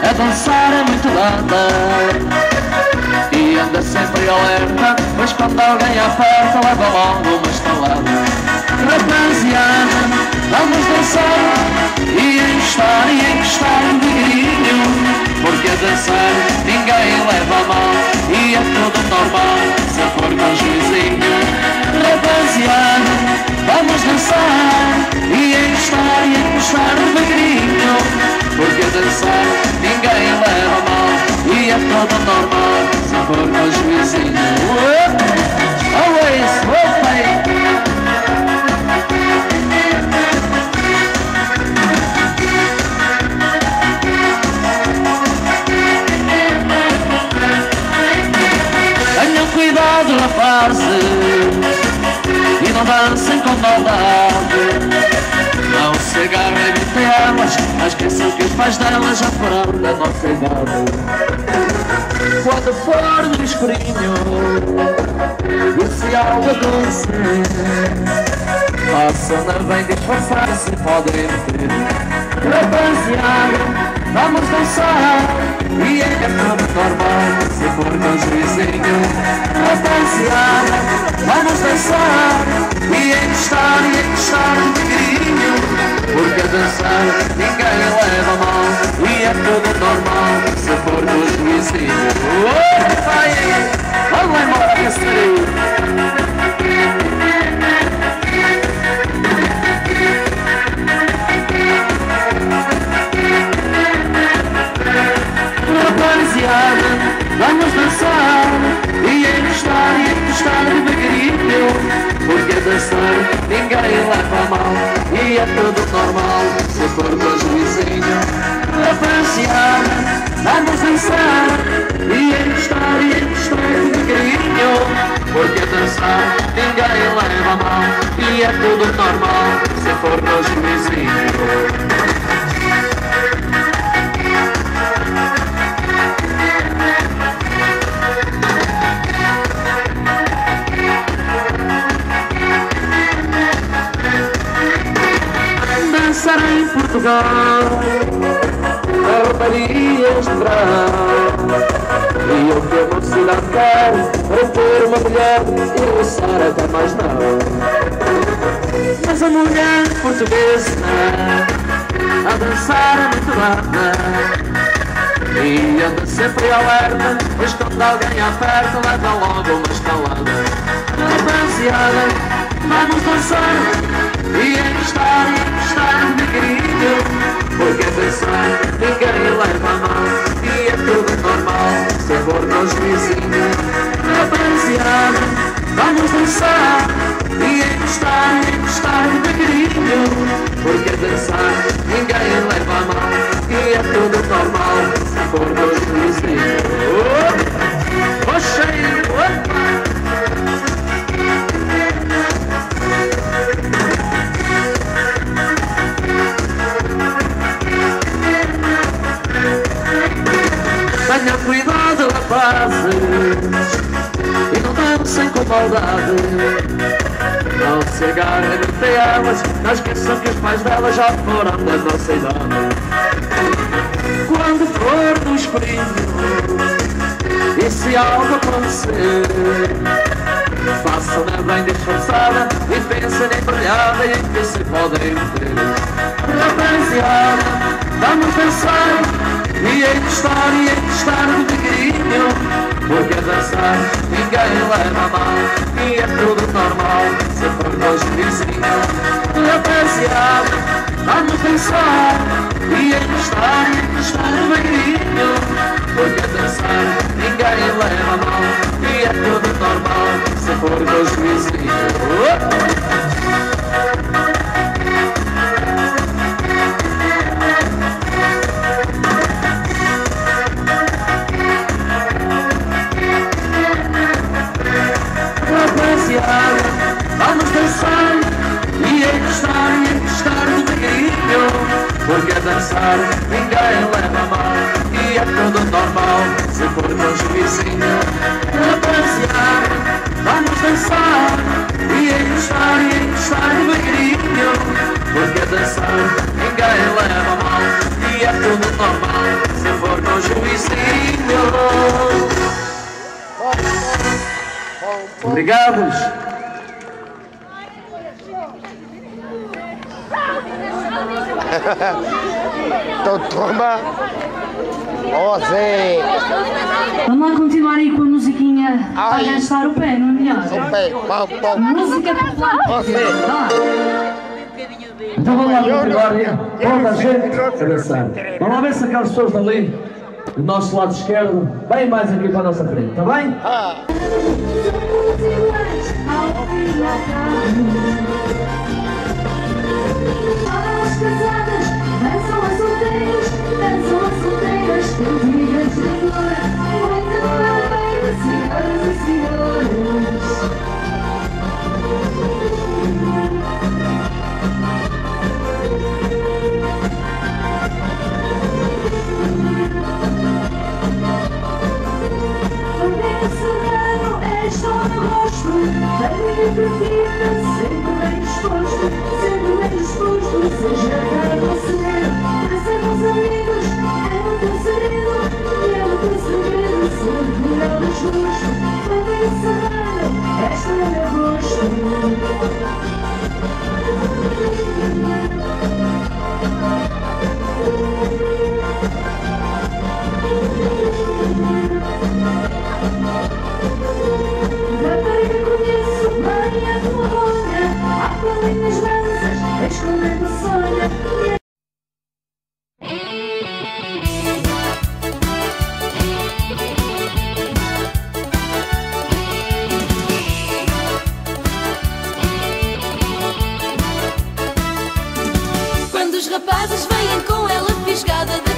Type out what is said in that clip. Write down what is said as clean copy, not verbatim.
A dançar é muito dada e anda sempre alerta, pois quando alguém aperta leva logo uma estalada. Rapaziada, vamos dançar e encostar devagarinho, porque a dançar ninguém leva a mal e é tudo normal se for com juizinho. Rapaziada, vamos dançar e encostar devagarinho, porque a dançar ninguém leva a mal e é tudo normal se for com juizinho. Always, okay. Tenham cuidado, rapazes, e não dancem com maldade. Não se agarrem muito a elas, não esqueçam que os pais delas já foram da nossa idade. Quando for no escurinho e se algo acontecer, façam-na bem disfarçar se podem ter. Rapaziada, vamos dançar e é tudo normal se for com juizinho. Rapaziada, vamos dançar e encostar devagarinho, porque a dançar ninguém leva mal e é tudo normal se for com juizinho. Vamos embora, Caçarinho. Rapaziada, vamos dançar e encostar devagarinho, porque a dançar ninguém leva a mal e é tudo normal se for com juizinho. Rapaziada, vamos dançar e encostar devagarinho, porque a dançar ninguém leva a mal e é tudo normal se for com juizinho. Dançar em Portugal, a raparigas de verão, e eu que a mocidade quero para ter uma mulher e roçar até mais não. Mas a mulher portuguesa a dançar é muito rara e anda sempre alerta, pois quando alguém aperta leva logo uma estalada. Rapaziada, vamos dançar e encostar devagarinho, porque a dançar ninguém leva a mal e é tudo normal se for com juizinho. Rapaziada, vamos dançar e encostar devagarinho, porque a dançar ninguém leva a mal e é tudo normal se for com juizinho. Tenham cuidado, rapazes, e não dancem com maldade. Não se agarrem muito a elas, não esqueçam que os pais delas já foram da nossa idade. Quando for no escurinho e se algo acontecer, façam-na bem disfarçada e pensem embrulhada e em que se podem meter. Rapaziada, vamos dançar e encostar devagarinho, porque a dançar ninguém leva a mal e é tudo normal se for com juizinho. Rapaziada, vamos dançar e encostar devagarinho, porque a dançar ninguém leva a mal e é tudo normal se for com juizinho. Vamos dançar e encostar devagarinho, porque a dançar ninguém leva a mal e é tudo normal se for com juizinho. Rapaziada, vamos dançar e encostar devagarinho, porque a dançar ninguém leva a mal e é tudo normal se for juizinho. Obrigados. Então toma. Oh, Zé. Vamos lá continuar aí com a musiquinha para gastar o pé, não é melhor? O pé, pau. Música popular. Oh, Zé. Então vamos lá continuar aí. Toda a gente a dançar. Vamos lá ver se aquelas pessoas dali, do nosso lado esquerdo, bem mais aqui para a nossa frente, está bem? As casadas dançam a solteiras, cantigas de amor, muito bem, senhoras e senhores. Estou no gosto, da minha preferida, sempre bem disposto, seja tarde ou cedo, para ser bons amigos, é o teu segredo, e é o teu segredo, sempre melhor desgosto, para encerrar esta é meu gosto. Escondendo sonha. Quando os rapazes vêm com ela fisgada de